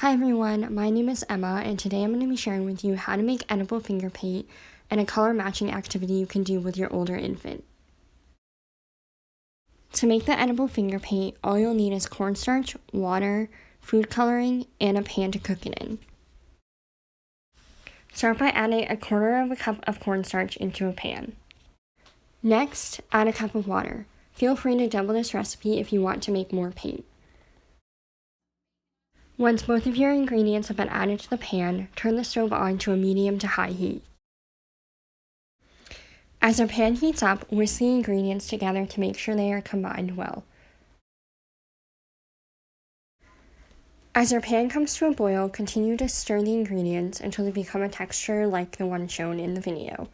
Hi everyone, my name is Emma, and today I'm going to be sharing with you how to make edible finger paint and a color matching activity you can do with your older infant. To make the edible finger paint, all you'll need is cornstarch, water, food coloring, and a pan to cook it in. Start by adding a quarter of a cup of cornstarch into a pan. Next, add a cup of water. Feel free to double this recipe if you want to make more paint. Once both of your ingredients have been added to the pan, turn the stove on to a medium to high heat. As our pan heats up, whisk the ingredients together to make sure they are combined well. As our pan comes to a boil, continue to stir the ingredients until they become a texture like the one shown in the video.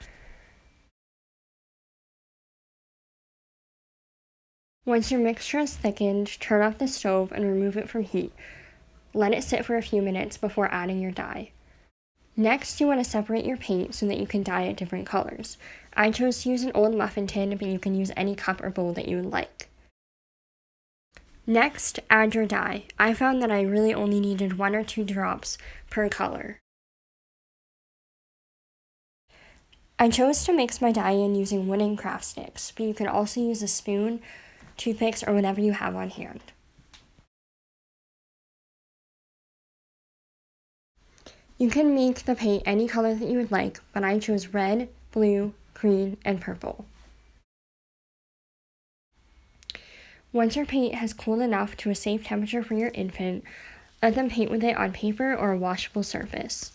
Once your mixture is thickened, turn off the stove and remove it from heat. Let it sit for a few minutes before adding your dye. Next, you want to separate your paint so that you can dye it different colors. I chose to use an old muffin tin, but you can use any cup or bowl that you would like. Next, add your dye. I found that I really only needed 1 or 2 drops per color. I chose to mix my dye in using wooden craft sticks, but you can also use a spoon, toothpicks, or whatever you have on hand. You can make the paint any color that you would like, but I chose red, blue, green, and purple. Once your paint has cooled enough to a safe temperature for your infant, let them paint with it on paper or a washable surface.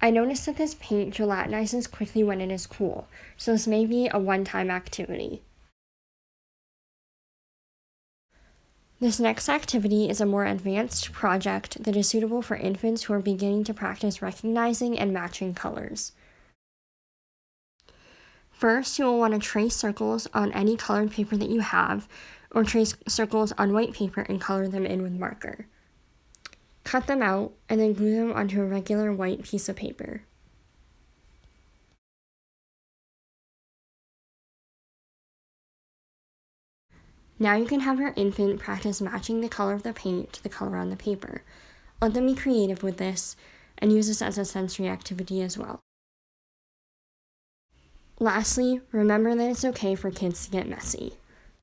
I noticed that this paint gelatinizes quickly when it is cool, so this may be a one-time activity. This next activity is a more advanced project that is suitable for infants who are beginning to practice recognizing and matching colors. First, you will want to trace circles on any colored paper that you have, or trace circles on white paper and color them in with marker. Cut them out, and then glue them onto a regular white piece of paper. Now you can have your infant practice matching the color of the paint to the color on the paper. Let them be creative with this, and use this as a sensory activity as well. Lastly, remember that it's okay for kids to get messy.